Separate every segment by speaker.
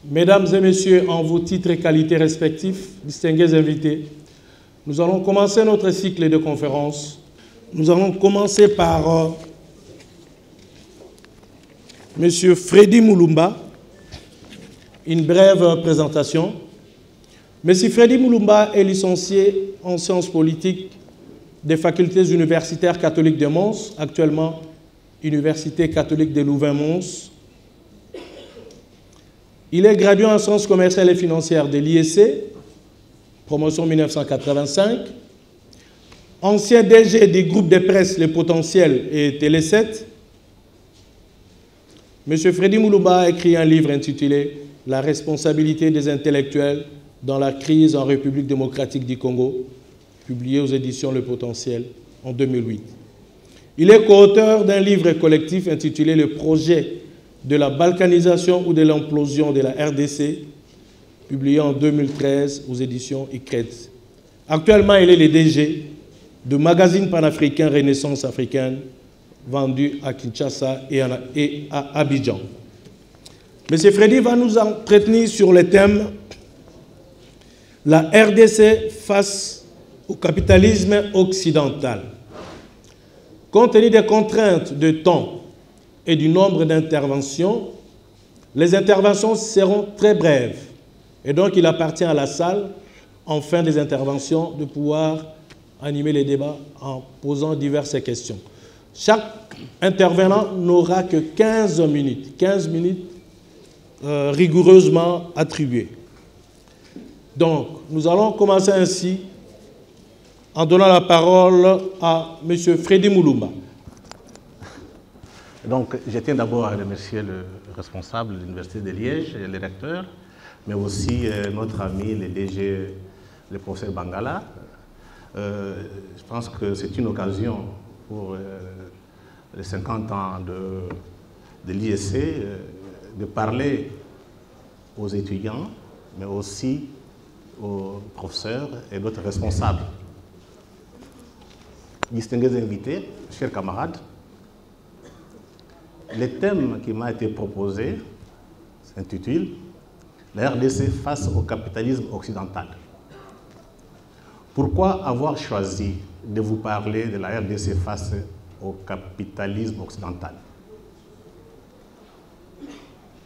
Speaker 1: Mesdames et messieurs, en vos titres et qualités respectifs, distingués invités, nous allons commencer notre cycle de conférences. Nous allons commencer par M. Freddy Mulumba, une brève présentation. M. Freddy Mulumba est licencié en sciences politiques des facultés universitaires catholiques de Mons, actuellement Université catholique de Louvain-Mons. Il est gradué en sciences commerciales et financières de l'IEC, promotion 1985. Ancien DG des groupes de presse Le Potentiel et Télé 7. M. Freddy Mulumba a écrit un livre intitulé « La responsabilité des intellectuels dans la crise en République démocratique du Congo », publié aux éditions Le Potentiel en 2008. Il est co-auteur d'un livre collectif intitulé « Le projet de la balkanisation ou de l'implosion de la RDC », publié en 2013 aux éditions ICRED. Actuellement, il est le DG de magazine panafricain Renaissance africaine, vendu à Kinshasa et à Abidjan. M. Freddy va nous entretenir sur le thème « La RDC face au capitalisme occidental ». Compte tenu des contraintes de temps et du nombre d'interventions, les interventions seront très brèves. Et donc, il appartient à la salle, en fin des interventions, de pouvoir animer les débats en posant diverses questions. Chaque intervenant n'aura que 15 minutes rigoureusement attribuées. Donc, nous allons commencer ainsi en donnant la parole à M. Freddy Mulumba.
Speaker 2: Donc, je tiens d'abord à remercier le responsable de l'Université de Liège, le recteur, mais aussi notre ami, le DG, le professeur Bangala. Je pense que c'est une occasion pour les 50 ans de l'IEC de parler aux étudiants, mais aussi aux professeurs et d'autres responsables. Distingués invités, chers camarades, le thème qui m'a été proposé s'intitule « La RDC face au capitalisme occidental ». Pourquoi avoir choisi de vous parler de la RDC face au capitalisme occidental?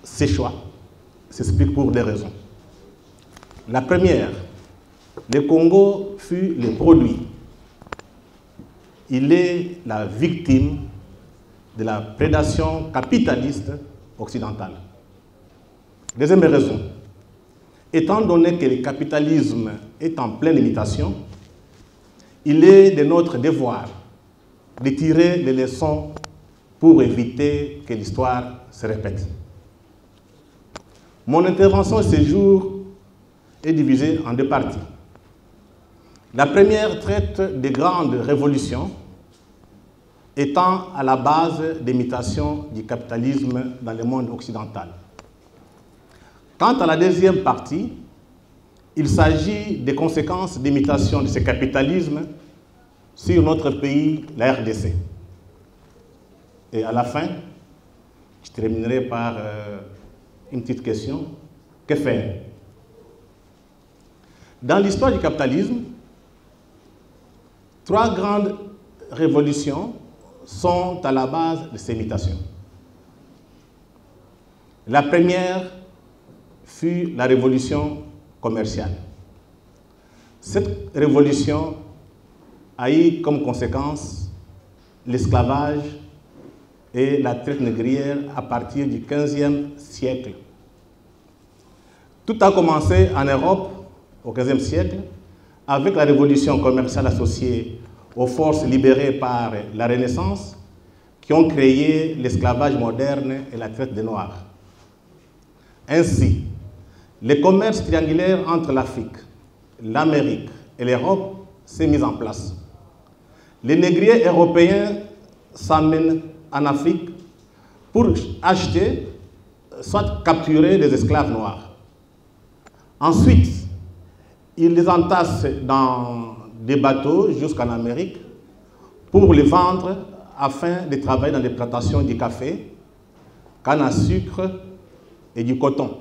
Speaker 2: Ces choix s'expliquent pour des raisons. La première, le Congo fut le produit. Il est la victime de la prédation capitaliste occidentale. Deuxième raison, étant donné que le capitalisme est en pleine imitation, il est de notre devoir de tirer les leçons pour éviter que l'histoire se répète. Mon intervention ce jour est divisée en deux parties. La première traite des grandes révolutions étant à la base des mutations du capitalisme dans le monde occidental. Quant à la deuxième partie, il s'agit des conséquences des mutations de ce capitalisme sur notre pays, la RDC. Et à la fin, je terminerai par une petite question. Que faire? Dans l'histoire du capitalisme, trois grandes révolutions sont à la base de ces mutations. La première fut la révolution commerciale. Cette révolution a eu comme conséquence l'esclavage et la traite négrière à partir du XVe siècle. Tout a commencé en Europe au XVe siècle avec la révolution commerciale associée aux forces libérées par la Renaissance qui ont créé l'esclavage moderne et la traite des Noirs. Ainsi, le commerce triangulaire entre l'Afrique, l'Amérique et l'Europe s'est mis en place. Les négriers européens s'amènent en Afrique pour acheter, soit capturer des esclaves noirs. Ensuite, ils les entassent dans des bateaux jusqu'en Amérique pour les vendre afin de travailler dans les plantations du café, canne à sucre et du coton.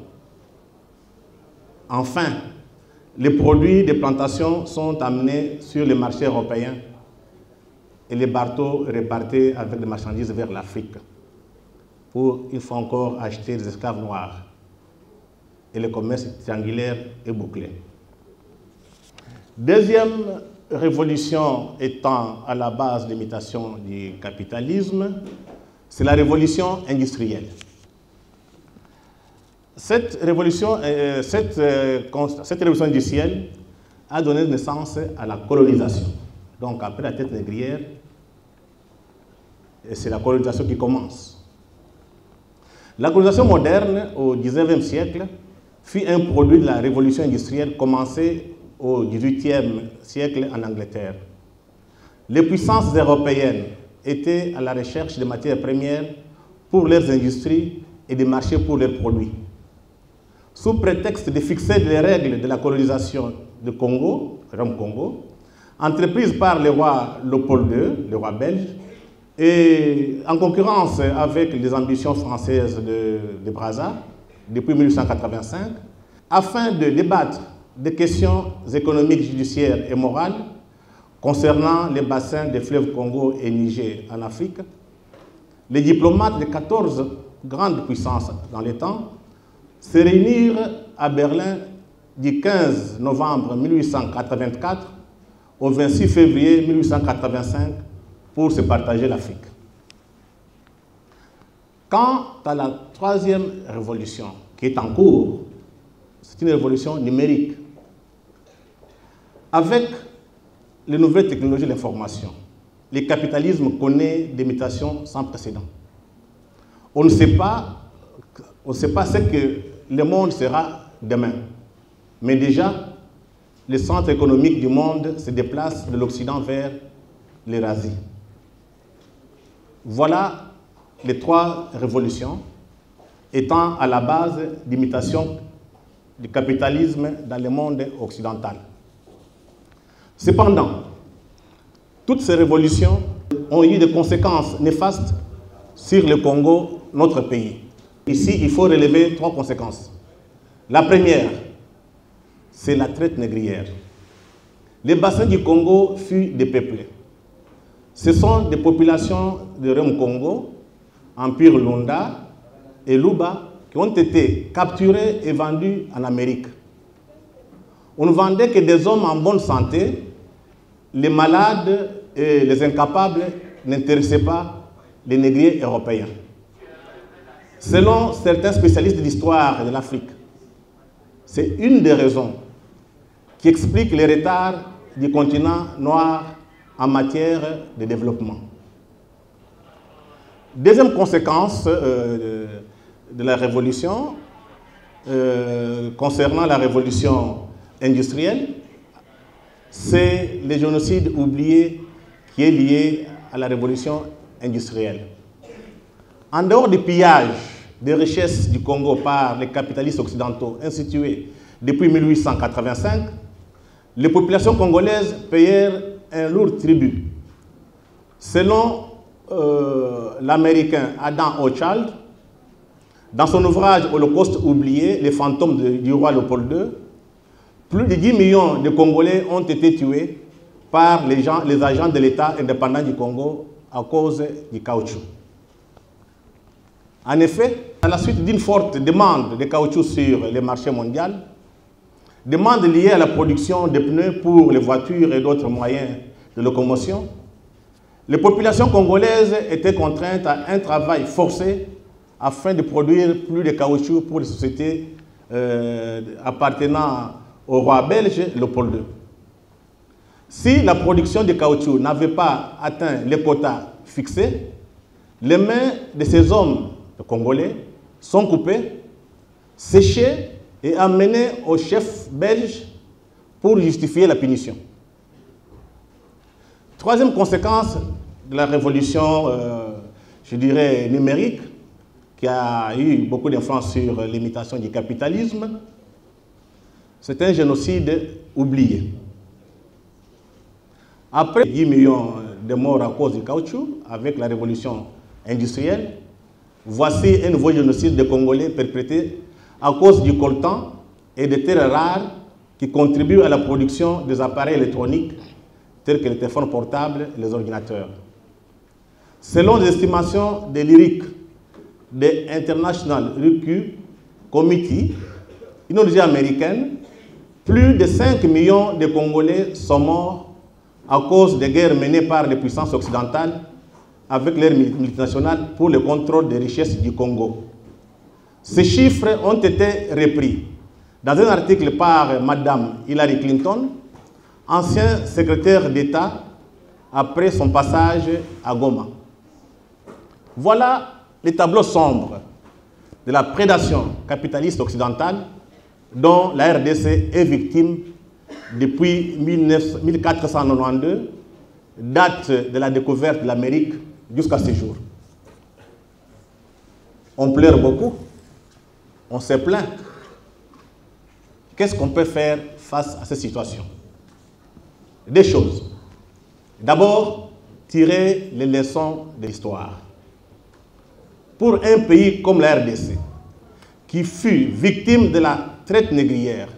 Speaker 2: Enfin, les produits des plantations sont amenés sur les marchés européens et les bateaux repartaient avec des marchandises vers l'Afrique pour, une fois encore, acheter des esclaves noirs. Et le commerce triangulaire est bouclé. Deuxième révolution étant à la base de l'imitation du capitalisme, c'est la révolution industrielle. Cette révolution industrielle a donné naissance à la colonisation. Donc après la traite négrière, c'est la colonisation qui commence. La colonisation moderne au XIXe siècle fut un produit de la révolution industrielle commencée au XVIIIe siècle en Angleterre. Les puissances européennes étaient à la recherche de matières premières pour leurs industries et des marchés pour leurs produits. Sous prétexte de fixer les règles de la colonisation de Congo, Rome-Congo, entreprise par le roi Léopold II, le roi belge, et en concurrence avec les ambitions françaises de Brazza, depuis 1885, afin de débattre des questions économiques, judiciaires et morales concernant les bassins des fleuves Congo et Niger en Afrique, les diplomates de 14 grandes puissances dans les temps se réunirent à Berlin du 15 novembre 1884 au 26 février 1885 pour se partager l'Afrique. Quant à la troisième révolution qui est en cours, c'est une révolution numérique. Avec les nouvelles technologies de l'information, le capitalisme connaît des mutations sans précédent. On ne sait pas ce que le monde sera demain. Mais déjà, les centres économiques du monde se déplacent de l'Occident vers l'Eurasie. Voilà les trois révolutions étant à la base d'imitation du capitalisme dans le monde occidental. Cependant, toutes ces révolutions ont eu des conséquences néfastes sur le Congo, notre pays. Ici, il faut relever trois conséquences. La première, c'est la traite négrière. Les bassins du Congo furent dépeuplés. Ce sont des populations de Rome-Congo, Empire Lunda et Luba, qui ont été capturés et vendus en Amérique. On ne vendait que des hommes en bonne santé. Les malades et les incapables n'intéressaient pas les négriers européens. Selon certains spécialistes de l'histoire de l'Afrique, c'est une des raisons qui explique les retards du continent noir en matière de développement. Deuxième conséquence de la révolution, concernant la révolution industrielle, c'est le génocide oublié qui est lié à la révolution industrielle. En dehors du pillage des richesses du Congo par les capitalistes occidentaux institués depuis 1885, les populations congolaises payèrent un lourd tribut. Selon l'américain Adam Hochschild, dans son ouvrage Holocauste oublié, les fantômes du roi Léopold II, plus de 10 millions de Congolais ont été tués par les agents de l'État indépendant du Congo à cause du caoutchouc. En effet, à la suite d'une forte demande de caoutchouc sur les marchés mondiaux, demande liée à la production de pneus pour les voitures et d'autres moyens de locomotion, les populations congolaises étaient contraintes à un travail forcé afin de produire plus de caoutchouc pour les sociétés appartenant au roi belge Léopold II. Si la production de caoutchouc n'avait pas atteint les quotas fixés, les mains de ces hommes congolais sont coupées, séchées et amenées au chef belge pour justifier la punition. Troisième conséquence de la révolution, je dirais, numérique, qui a eu beaucoup d'influence sur l'imitation du capitalisme, C'est un génocide oublié. Après 10 millions de morts à cause du caoutchouc, avec la révolution industrielle, voici un nouveau génocide des Congolais perpétré à cause du coltan et des terres rares qui contribuent à la production des appareils électroniques tels que les téléphones portables et les ordinateurs. Selon les estimations de l'IRIC, de International Rescue Committee, une ONG américaine, plus de 5 millions de Congolais sont morts à cause des guerres menées par les puissances occidentales avec l'aide multinationale pour le contrôle des richesses du Congo. Ces chiffres ont été repris dans un article par Mme Hillary Clinton, ancien secrétaire d'État, après son passage à Goma. Voilà les tableaux sombres de la prédation capitaliste occidentale dont la RDC est victime depuis 1492, date de la découverte de l'Amérique jusqu'à ce jour. On pleure beaucoup, on se plaint. Qu'est-ce qu'on peut faire face à cette situation? Des choses. D'abord, tirer les leçons de l'histoire. Pour un pays comme la RDC, qui fut victime de la traite négrière,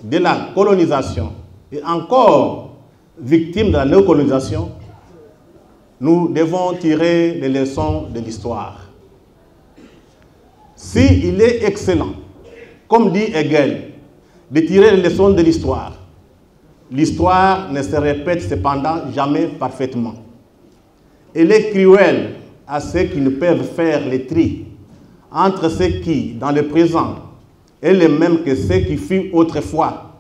Speaker 2: de la colonisation et encore victime de la néocolonisation, nous devons tirer les leçons de l'histoire. S'il est excellent, comme dit Hegel, de tirer les leçons de l'histoire, l'histoire ne se répète cependant jamais parfaitement. Elle est cruelle à ceux qui ne peuvent faire le tri entre ceux qui, dans le présent, est le même que ceux qui furent autrefois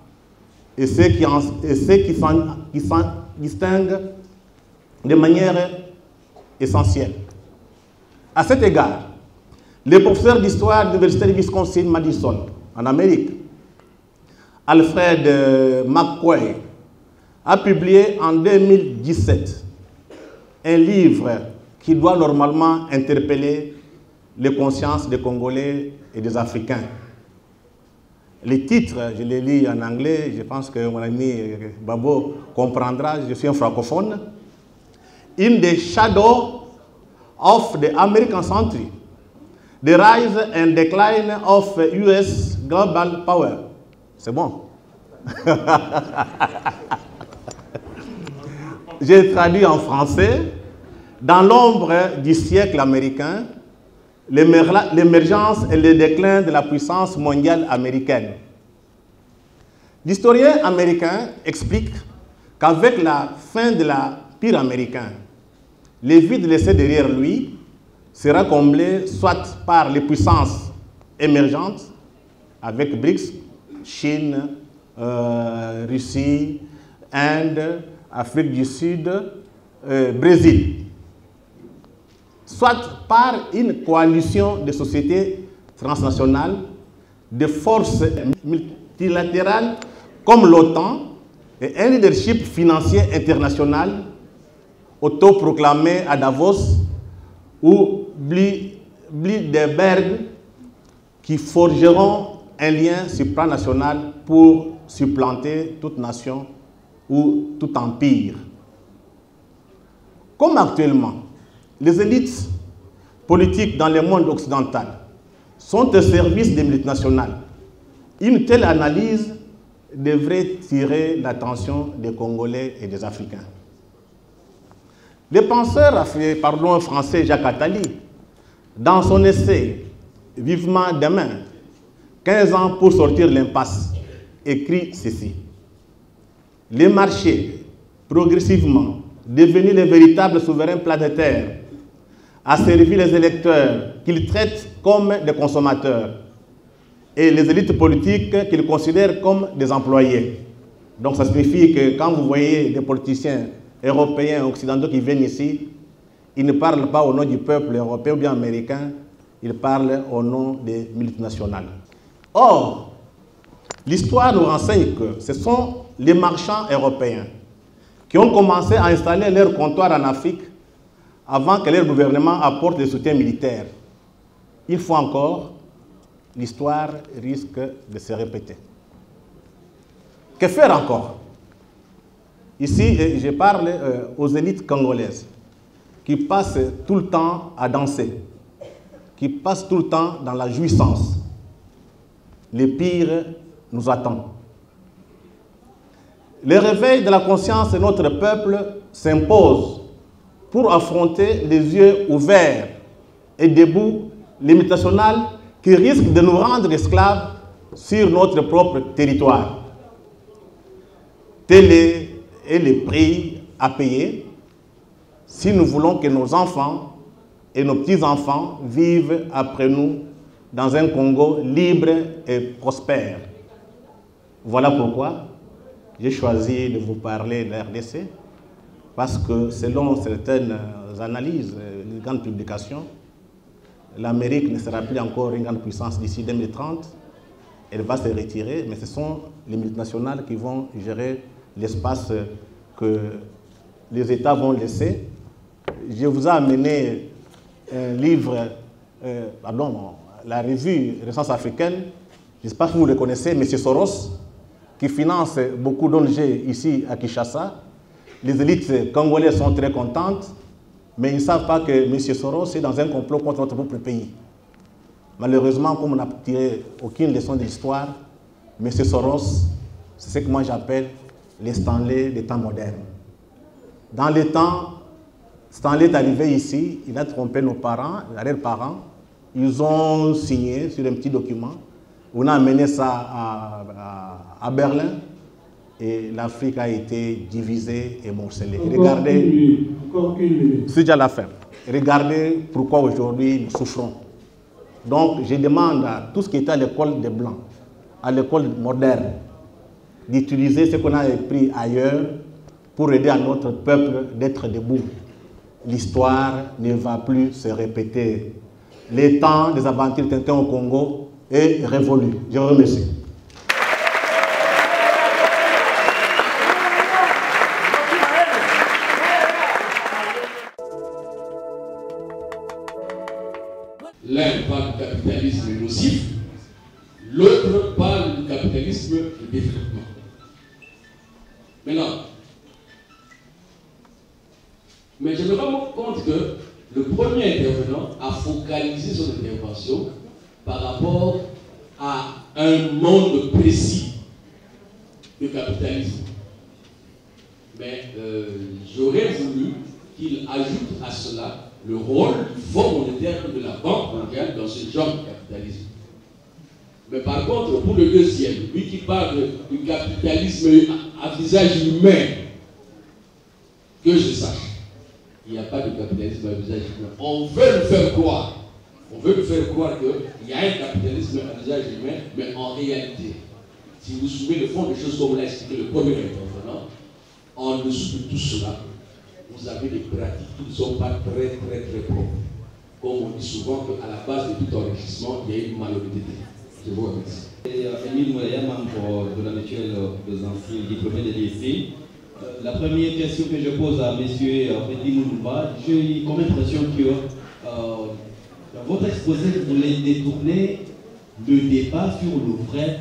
Speaker 2: et ceux qui s'en distinguent de manière essentielle. À cet égard, le professeur d'histoire de l'Université de Wisconsin-Madison, en Amérique, Alfred McCoy, a publié en 2017 un livre qui doit normalement interpeller les consciences des Congolais et des Africains. Les titres, je les lis en anglais, je pense que mon ami Babo comprendra, je suis un francophone. In the shadow of the American century, the rise and decline of US global power. C'est bon. J'ai traduit en français. Dans l'ombre du siècle américain, l'émergence et le déclin de la puissance mondiale américaine. L'historien américain explique qu'avec la fin de l'Empire américain, le vide laissé derrière lui sera comblé soit par les puissances émergentes, avec BRICS, Chine, Russie, Inde, Afrique du Sud, Brésil, soit par une coalition de sociétés transnationales, de forces multilatérales comme l'OTAN et un leadership financier international autoproclamé à Davos ou Bilderberg qui forgeront un lien supranational pour supplanter toute nation ou tout empire. Comme actuellement, les élites politiques dans le monde occidental sont au service des multinationales, une telle analyse devrait tirer l'attention des Congolais et des Africains. Le penseur français Jacques Attali, dans son essai « Vivement demain, 15 ans pour sortir l'impasse », écrit ceci. Les marchés, progressivement devenus les véritables souverains planétaires, a servi les électeurs qu'ils traitent comme des consommateurs et les élites politiques qu'ils considèrent comme des employés. Donc ça signifie que quand vous voyez des politiciens européens, occidentaux qui viennent ici, ils ne parlent pas au nom du peuple européen ou bien américain, ils parlent au nom des multinationales. Or, l'histoire nous renseigne que ce sont les marchands européens qui ont commencé à installer leur comptoir en Afrique avant que leur gouvernement apporte le soutien militaire. Une fois encore, l'histoire risque de se répéter. Que faire encore? Ici, je parle aux élites congolaises qui passent tout le temps à danser, qui passent tout le temps dans la jouissance. Le pire nous attend. Le réveil de la conscience de notre peuple s'impose pour affronter les yeux ouverts et debout l'hymne national qui risque de nous rendre esclaves sur notre propre territoire. Tel est le prix à payer si nous voulons que nos enfants et nos petits-enfants vivent après nous dans un Congo libre et prospère. Voilà pourquoi j'ai choisi de vous parler de la RDC, parce que selon certaines analyses, une grande publication, l'Amérique ne sera plus encore une grande puissance d'ici 2030. Elle va se retirer, mais ce sont les multinationales qui vont gérer l'espace que les États vont laisser. Je vous ai amené un livre, la revue Renaissance africaine, je ne sais pas si vous le connaissez, M. Soros, qui finance beaucoup d'ONG ici à Kinshasa. Les élites congolaises sont très contentes, mais ils ne savent pas que M. Soros est dans un complot contre notre propre pays. Malheureusement, comme on n'a tiré aucune leçon de l'histoire, M. Soros, c'est ce que moi j'appelle les Stanley des temps modernes. Dans les temps, Stanley est arrivé ici, il a trompé nos parents, nos arrière-parents. Ils ont signé sur un petit document. On a amené ça à Berlin et l'Afrique a été divisée et morcelée. Regardez, c'est déjà la fin. Regardez pourquoi aujourd'hui nous souffrons. Donc je demande à tout ce qui est à l'école des Blancs, à l'école moderne, d'utiliser ce qu'on a appris ailleurs pour aider à notre peuple d'être debout. L'histoire ne va plus se répéter. Le temps des aventures Tintin au Congo est révolu. Je vous remercie.
Speaker 3: L'un parle du capitalisme nocif, l'autre parle du capitalisme de développement. Maintenant, mais je me rends compte que le premier intervenant a focalisé son intervention par rapport à un monde précis de capitalisme. Mais j'aurais voulu qu'il ajoute à cela le rôle du Fonds monétaire de la Banque mondiale dans ce genre de capitalisme. Mais par contre, pour le deuxième, lui qui parle du capitalisme à visage humain, que je sache, il n'y a pas de capitalisme à visage humain. On veut nous faire croire. On veut nous faire croire qu'il y a un capitalisme à visage humain, mais en réalité, si vous suivez le fond des choses comme l'a expliqué le premier intervenant, en dessous de tout cela, vous avez des pratiques qui ne sont pas très propres. Comme on dit souvent qu'à la base de tout enrichissement, il y a une malhonnêteté. Je vous remercie.
Speaker 4: Émile Moulaya, membre de la mutuelle des anciens diplômés de l'IEC. La première question que je pose à M. Freddy Moumba, j'ai comme impression que dans votre exposé, vous voulez détourner le débat sur le vrai,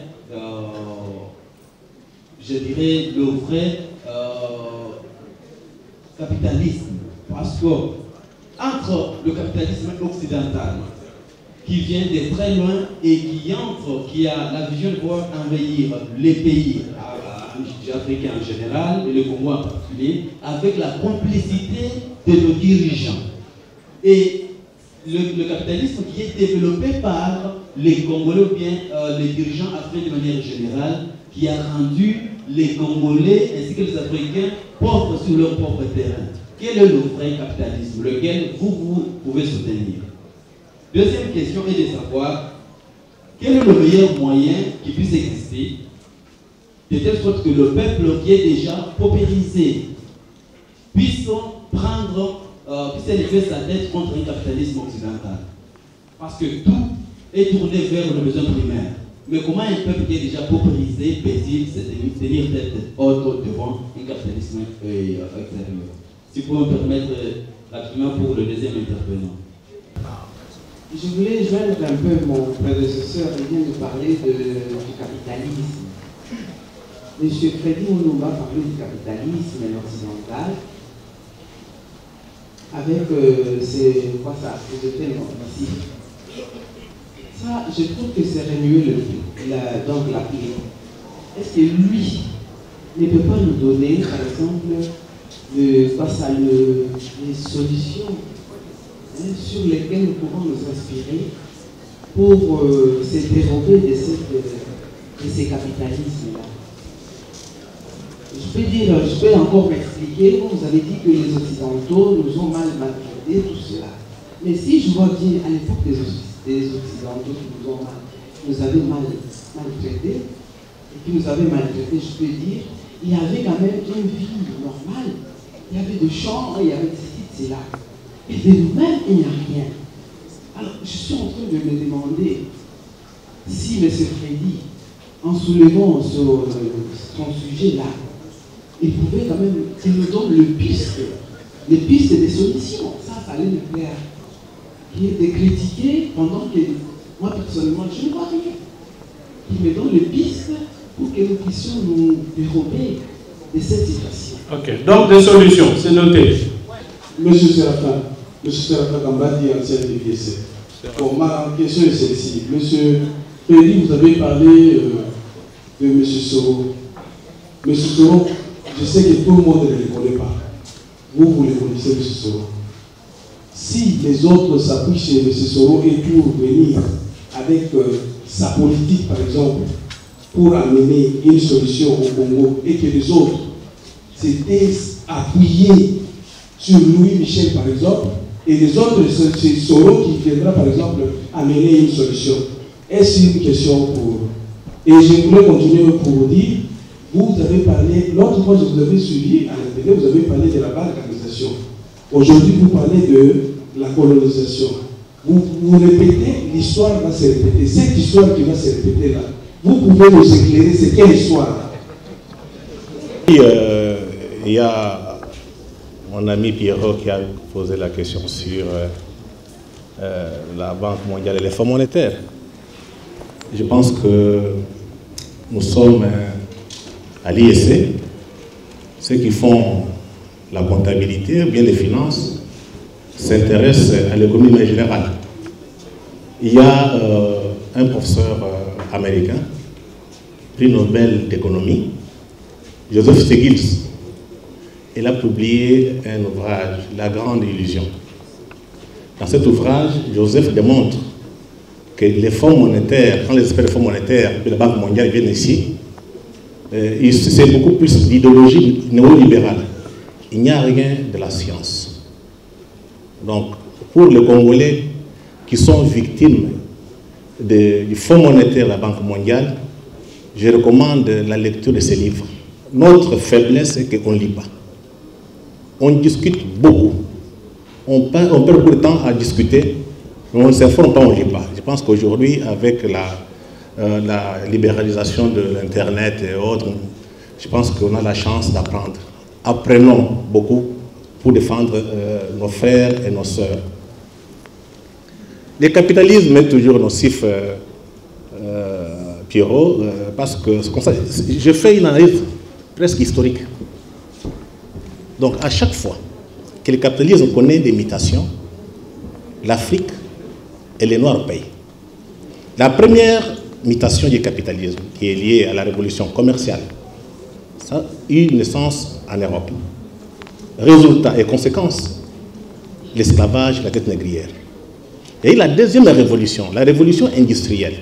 Speaker 4: je dirais, le vrai capitalisme. Parce que entre le capitalisme occidental, qui vient de très loin et qui a la vision de pouvoir envahir les pays africains en général et le Congo en particulier, avec la complicité de nos dirigeants. Et le capitalisme qui est développé par les Congolais ou bien les dirigeants africains de manière générale, qui a rendu les Congolais ainsi que les Africains pauvres sur leur propre terrain. Quel est le vrai capitalisme, lequel vous pouvez soutenir? Deuxième question est de savoir quel est le meilleur moyen qui puisse exister de telle sorte que le peuple qui est déjà paupérisé puisse élever sa tête contre un capitalisme occidental. Parce que tout est tourné vers le besoin primaire. Mais comment un peuple qui est déjà paupérisé peut-il se tenir tête haute devant un capitalisme extérieur? Si vous pouvez me permettre rapidement pour le deuxième intervenant.
Speaker 5: Je voulais joindre un peu mon prédécesseur, il vient de parler du capitalisme. M. Freddy Mulumba parlait du capitalisme occidental avec ces thèmes massifs. Ça, je trouve que c'est remuer donc la pile. Est-ce que lui ne peut pas nous donner, par exemple, les solutions sur lesquelles nous pouvons nous inspirer pour se dérober de ces capitalismes-là? Je peux encore m'expliquer. Vous avez dit que les Occidentaux nous ont mal maltraités, tout cela. Mais si je vois bien à l'époque des Occidentaux qui nous avaient maltraités, et qui nous avaient maltraités, je peux dire, il y avait quand même une vie normale. Il y avait des champs, il y avait des cela. Et de nous-mêmes, il n'y a rien. Alors, je suis en train de me demander si M. Freddy, en soulevant son sujet-là, il pouvait quand même qu'il nous donne les pistes des solutions. Ça allait me plaire. Qui est de critiquer pendant que moi, personnellement, je ne vois rien. Il me donne les pistes pour que nous puissions nous dérober de cette situation.
Speaker 1: Ok, donc des solutions, c'est noté.
Speaker 6: Monsieur Serafin Gambadi, ancien DPC. Bon, ma question est celle-ci. Monsieur Freddy, vous avez parlé de M. Soro. M. Soro, je sais que tout le monde ne le connaît pas. Vous le connaissez, M. Soro. Si les autres s'appuient chez M. Soro et pour venir avec sa politique, par exemple, pour amener une solution au Congo, et que les autres s'étaient appuyés sur Louis Michel, par exemple, et les autres, c'est Soro qui viendra, par exemple, amener une solution. Est-ce une question pour... Et je voulais continuer pour vous dire, vous avez parlé, l'autre fois je vous avais suivi à la télé, vous avez parlé de la balkanisation. Aujourd'hui, vous parlez de la colonisation. Vous répétez, l'histoire va se répéter. Cette histoire qui va se répéter là, vous pouvez nous éclairer, c'est quelle histoire?
Speaker 2: Il y a mon ami Pierrot qui a posé la question sur la Banque mondiale et les fonds monétaires. Je pense que nous sommes à l'IEC, ceux qui font la comptabilité ou bien les finances s'intéressent à l'économie générale. Il y a un professeur américain, prix Nobel d'économie, Joseph Stiglitz. Il a publié un ouvrage, La Grande Illusion. Dans cet ouvrage, Joseph démontre que les fonds monétaires, quand les experts des fonds monétaires et la Banque mondiale viennent ici, c'est beaucoup plus d'idéologie néolibérale. Il n'y a rien de la science. Donc, pour les Congolais qui sont victimes du Fonds monétaire de la Banque mondiale, je recommande la lecture de ces livres. Notre faiblesse, c'est qu'on ne lit pas. On discute beaucoup. On perd beaucoup de temps à discuter, mais on ne s'informe pas, on ne lit pas. Je pense qu'aujourd'hui, avec la libéralisation de l'Internet et autres, je pense qu'on a la chance d'apprendre. Apprenons beaucoup pour défendre nos frères et nos sœurs. Le capitalisme est toujours nocif, Pierrot, parce que je fais une analyse presque historique. Donc à chaque fois que le capitalisme connaît des mutations, l'Afrique et les Noirs payent. La première mutation du capitalisme, qui est liée à la révolution commerciale, ça a eu naissance en Europe. Résultat et conséquence, l'esclavage, la traite négrière. Il y a eu la deuxième révolution, la révolution industrielle.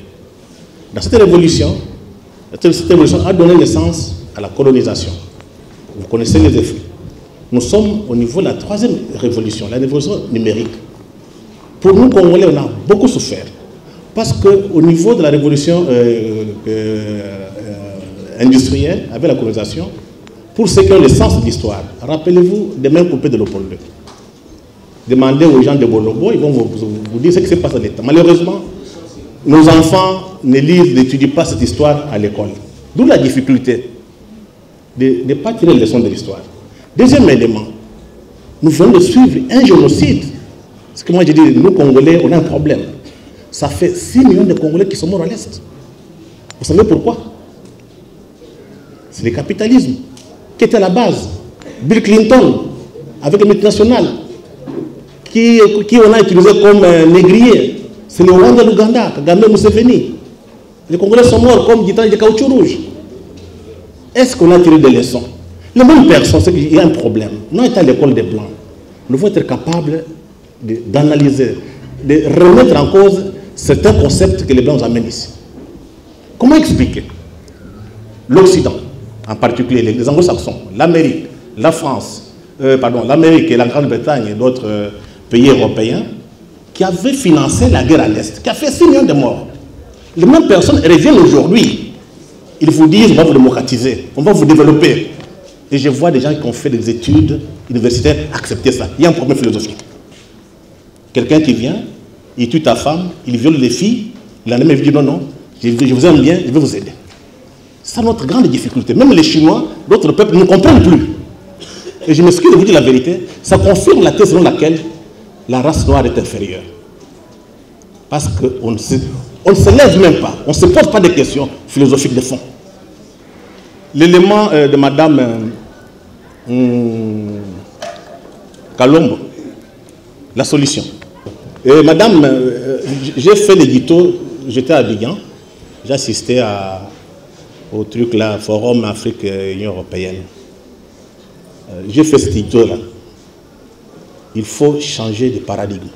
Speaker 2: Dans cette révolution a donné naissance à la colonisation. Vous connaissez les effets. Nous sommes au niveau de la troisième révolution, la révolution numérique. Pour nous, Congolais, on a beaucoup souffert. Parce qu'au niveau de la révolution industrielle, avec la colonisation, pour ceux qui ont le sens de l'histoire, rappelez-vous des mains coupées de Léopold II. Demandez aux gens de Bolobo, ils vont vous dire ce qui se passe à l'État. Malheureusement, nos enfants ne lisent, n'étudient pas cette histoire à l'école. D'où la difficulté de ne pas tirer les leçons de l'histoire. Deuxième élément, nous venons de suivre un génocide. Ce que moi j'ai dit, nous Congolais, on a un problème. Ça fait 6 millions de Congolais qui sont morts à l'Est. Vous savez pourquoi? C'est le capitalisme qui était à la base. Bill Clinton, avec les multinationales, qui on a utilisé comme négrier. C'est le Rwanda de l'Ouganda, Kagame Museveni. Les Congolais sont morts comme du temps de caoutchouc rouge. Est-ce qu'on a tiré des leçons? Les mêmes personnes, c'est qu'il y a un problème. Nous, étant à l'école des Blancs, nous devons être capables d'analyser, de remettre en cause certains concepts que les Blancs amènent ici. Comment expliquer l'Occident, en particulier les Anglo-Saxons, l'Amérique, la France, l'Amérique et la Grande-Bretagne et d'autres pays européens qui avaient financé la guerre à l'Est, qui a fait 6 millions de morts. Les mêmes personnes reviennent aujourd'hui. Ils vous disent, on va vous démocratiser, on va vous développer. Et je vois des gens qui ont fait des études universitaires accepter ça. Il y a un problème philosophique. Quelqu'un qui vient, il tue ta femme, il viole les filles, il en a même dit non, non, je vous aime bien, je vais vous aider. C'est notre grande difficulté. Même les Chinois, d'autres peuples ne comprennent plus. Et je m'excuse de vous dire la vérité, ça confirme la thèse selon laquelle la race noire est inférieure. Parce qu'on ne se lève même pas, on ne se pose pas de questions philosophiques de fond. L'élément de Madame Kalombo, la solution. Et Madame, j'ai fait l'édito, j'étais à Abidjan, j'ai assisté au truc là, Forum Afrique Union Européenne. J'ai fait cet édito là. Il faut changer de paradigme.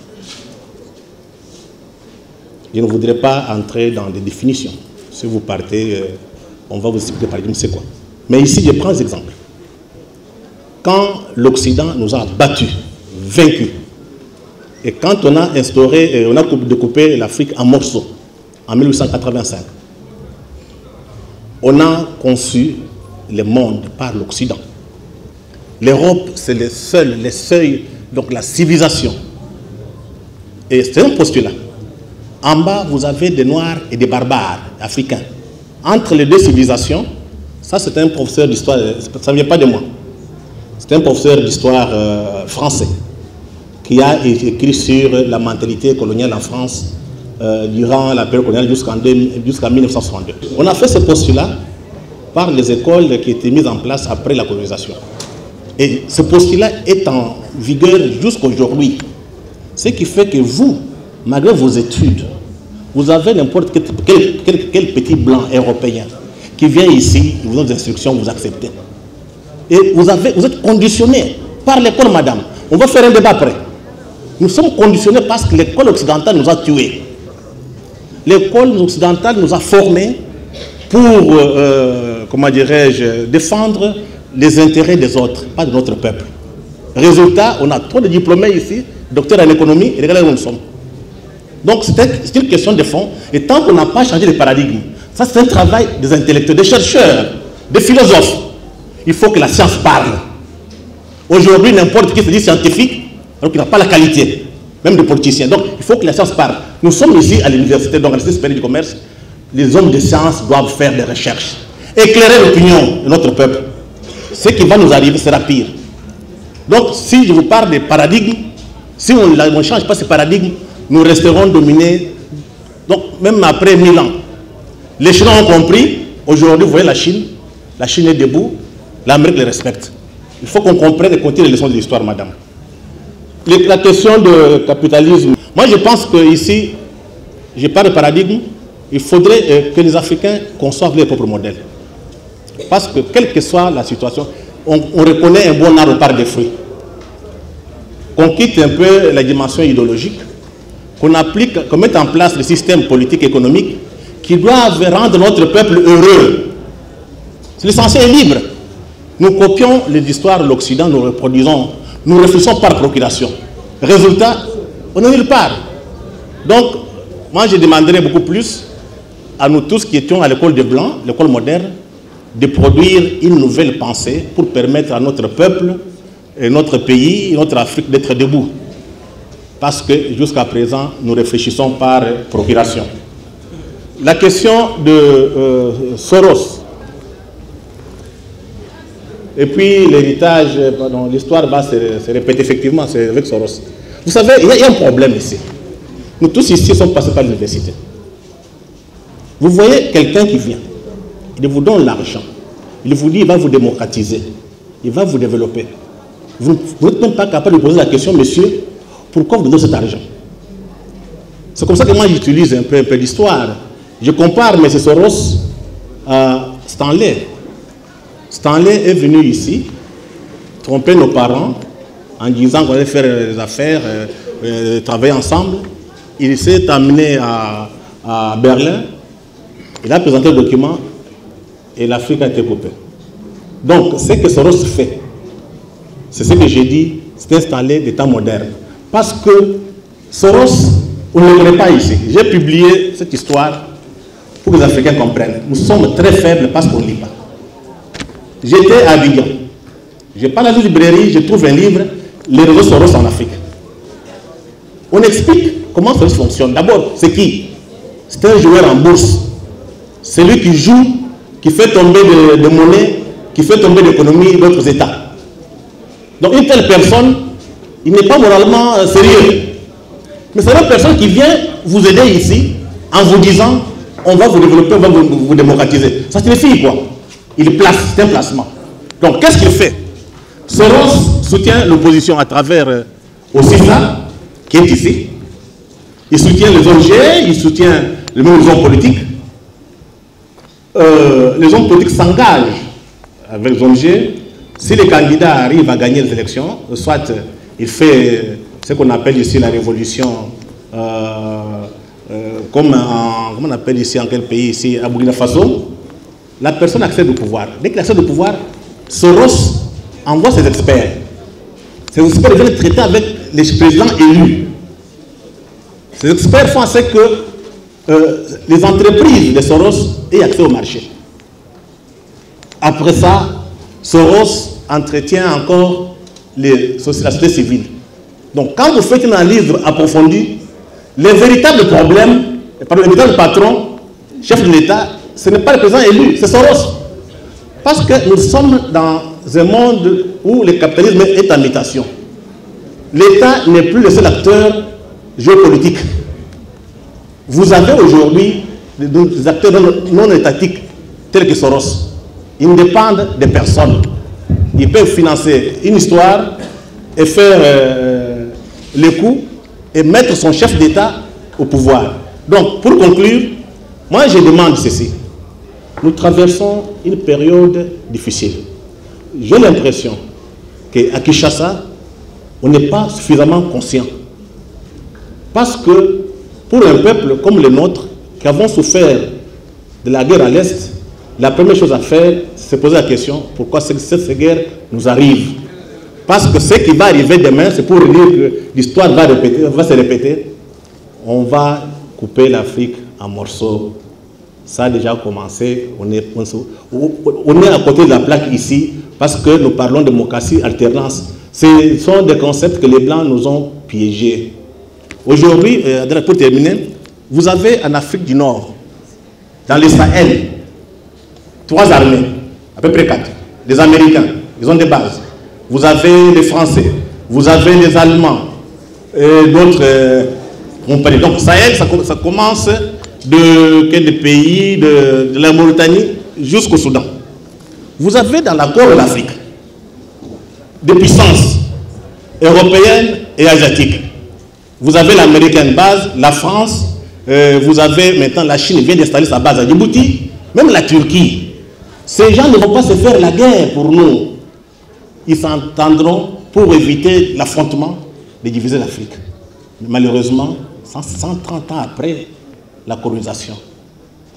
Speaker 2: Je ne voudrais pas entrer dans des définitions. Si vous partez, on va vous expliquer le paradigme, c'est quoi. Mais ici, je prends des exemples. Quand l'Occident nous a battus, vaincus, et quand on a instauré, on a découpé l'Afrique en morceaux, en 1885, on a conçu le monde par l'Occident. L'Europe, c'est les seuils, donc la civilisation. Et c'est un postulat. En bas, vous avez des Noirs et des barbares africains. Entre les deux civilisations, ça c'est un professeur d'histoire, ça ne vient pas de moi. C'est un professeur d'histoire français qui a écrit sur la mentalité coloniale en France durant la période coloniale jusqu'en 1962. On a fait ce postulat par les écoles qui étaient mises en place après la colonisation. Et ce postulat est en vigueur jusqu'aujourd'hui. Ce qui fait que vous, malgré vos études, vous avez n'importe quel petit blanc européen qui vient ici, il vous donne des instructions, vous acceptez. Et vous êtes conditionné par l'école, madame. On va faire un débat après. Nous sommes conditionnés parce que l'école occidentale nous a tués. L'école occidentale nous a formés pour, comment dirais-je, défendre les intérêts des autres, pas de notre peuple. Résultat, on a trop de diplômés ici, docteurs en économie, et regardez où nous sommes. Donc c'est une question de fond, et tant qu'on n'a pas changé de paradigme, ça c'est un travail des intellectuels, des chercheurs, des philosophes. Il faut que la science parle. Aujourd'hui, n'importe qui se dit scientifique, alors qu'il n'a pas la qualité, même de politicien. Donc il faut que la science parle. Nous sommes ici à l'université, donc à l'Institut supérieur du commerce, les hommes de science doivent faire des recherches, éclairer l'opinion de notre peuple. Ce qui va nous arriver sera pire. Donc si je vous parle des paradigmes, si on ne change pas ces paradigmes, nous resterons dominés, donc même après 1000 ans. Les Chinois ont compris, aujourd'hui vous voyez la Chine est debout, l'Amérique les respecte. Il faut qu'on comprenne et qu'on tire les leçons de l'histoire, madame. La question de capitalisme, moi je pense que ici, je parle de paradigme, il faudrait que les Africains conçoivent leur propre modèle. Parce que quelle que soit la situation, on reconnaît un bon arbre par des fruits. Qu'on quitte un peu la dimension idéologique, qu'on applique, qu'on mette en place des systèmes politiques et économiques qui doivent rendre notre peuple heureux. L'essentiel est libre. Nous copions les histoires de l'Occident, nous reproduisons, nous réfléchissons par procuration. Résultat, on n'est nulle part. Donc, moi je demanderais beaucoup plus à nous tous qui étions à l'école des Blancs, l'école moderne, de produire une nouvelle pensée pour permettre à notre peuple, et notre pays, et notre Afrique d'être debout. Parce que jusqu'à présent, nous réfléchissons par procuration. La question de Soros, et puis l'héritage, l'histoire va se répéter effectivement, c'est avec Soros. Vous savez, il y a un problème ici. Nous tous ici sommes passés par l'université. Vous voyez quelqu'un qui vient, il vous donne l'argent. il vous dit qu'il va vous démocratiser, il va vous développer. Vous n'êtes même pas capable de poser la question, monsieur, pourquoi vous donnez cet argent? C'est comme ça que moi j'utilise un peu l'histoire. Je compare M. Soros à Stanley. Stanley est venu ici, tromper nos parents en disant qu'on allait faire des affaires, travailler ensemble. Il s'est amené à Berlin, il a présenté le document et l'Afrique a été coupée. Donc, ce que Soros fait, c'est ce que j'ai dit, c'est installé des temps modernes. Parce que Soros, on ne le connaît pas ici. J'ai publié cette histoire pour que les Africains comprennent. Nous sommes très faibles parce qu'on ne lit pas. J'étais à Abidjan. Je parle à la librairie, je trouve un livre, Les réseaux Soros en Afrique. On explique comment Soros fonctionne. D'abord, c'est qui? C'est un joueur en bourse. C'est lui qui joue, qui fait tomber de monnaie, qui fait tomber l'économie d'autres États. Donc une telle personne, il n'est pas moralement sérieux. Mais c'est une personne qui vient vous aider ici en vous disant on va vous développer, on va vous démocratiser. Ça signifie quoi? Il place, c'est un placement. Donc qu'est-ce qu'il fait? Soros soutient l'opposition à travers aussi ça, qui est ici. Il soutient les ONG, il soutient les mêmes hommes politiques. Les hommes politiques s'engagent avec les ONG. Si les candidats arrivent à gagner les élections, soit il fait ce qu'on appelle ici la révolution, comment on appelle ici, en quel pays ici, à Burkina Faso, la personne accède au pouvoir. Dès qu'il accède au pouvoir, Soros envoie ses experts. Ces experts viennent traiter avec les présidents élus. Ces experts font en sorte que les entreprises de Soros aient accès au marché. Après ça, Soros entretient encore la société civile. Donc, quand vous faites une analyse approfondie, les véritables problèmes, les véritables patrons, chef de l'État, ce n'est pas le président élu, c'est Soros. Parce que nous sommes dans un monde où le capitalisme est en mutation. L'État n'est plus le seul acteur géopolitique. Vous avez aujourd'hui des acteurs non étatiques tels que Soros. Ils ne dépendent de personne. Ils peuvent financer une histoire et faire les coups et mettre son chef d'État au pouvoir. Donc, pour conclure, moi je demande ceci. Nous traversons une période difficile. J'ai l'impression qu'à Kinshasa, on n'est pas suffisamment conscient. Parce que pour un peuple comme le nôtre, qui avons souffert de la guerre à l'Est, la première chose à faire, c'est poser la question, pourquoi cette guerre nous arrive? Parce que ce qui va arriver demain, c'est pour dire que l'histoire va se répéter. On va couper l'Afrique en morceaux. Ça a déjà commencé. On est à côté de la plaque ici parce que nous parlons de démocratie, alternance. Ce sont des concepts que les Blancs nous ont piégés. Aujourd'hui, pour terminer, vous avez en Afrique du Nord, dans le Sahel, 3 armées, à peu près 4. Les Américains, ils ont des bases. Vous avez les Français, vous avez les Allemands, et d'autres compagnies. Donc Sahel, ça commence des pays de la Mauritanie jusqu'au Soudan. Vous avez dans la Corne de l'Afrique des puissances européennes et asiatiques. Vous avez l'américaine base, la France, vous avez maintenant la Chine vient d'installer sa base à Djibouti, même la Turquie. Ces gens ne vont pas se faire la guerre pour nous. Ils s'entendront pour éviter l'affrontement de diviser l'Afrique. Malheureusement, 130 ans après la colonisation,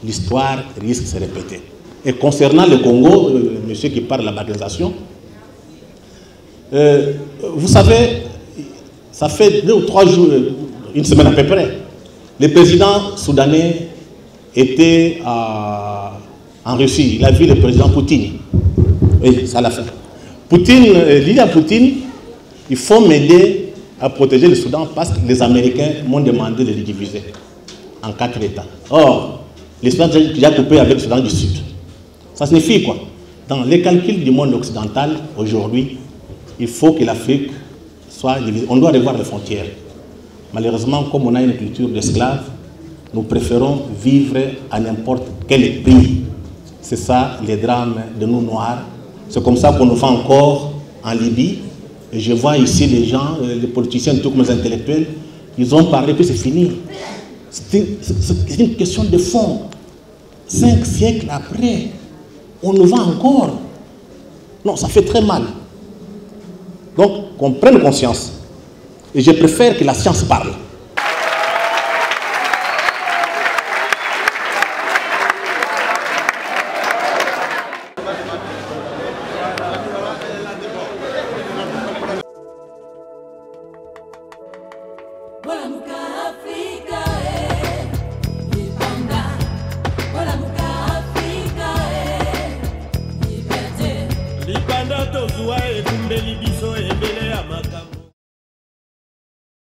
Speaker 2: l'histoire risque de se répéter. Et concernant le Congo, monsieur qui parle de la balkanisation, vous savez, ça fait 2 ou 3 jours, une semaine à peu près, le président soudanais était en Russie. Il a vu le président Poutine. Oui, ça l'a fait. Poutine, il dit à Poutine, il faut m'aider à protéger le Soudan parce que les Américains m'ont demandé de le diviser en 4 États. Or, le Soudan est déjà coupé avec le Soudan du Sud. Ça signifie quoi? Dans les calculs du monde occidental, aujourd'hui, il faut que l'Afrique soit divisée. On doit revoir les frontières. Malheureusement, comme on a une culture d'esclaves, nous préférons vivre à n'importe quel pays. C'est ça, les drames de nous noirs. C'est comme ça qu'on nous fait encore en Libye. Et je vois ici les gens, les politiciens, tout comme les intellectuels, ils ont parlé, puis c'est fini. C'est une question de fond. 5 siècles après, on nous vend encore. Non, ça fait très mal. Donc, qu'on prenne conscience. Et je préfère que la science parle.
Speaker 7: Libanda to zuwa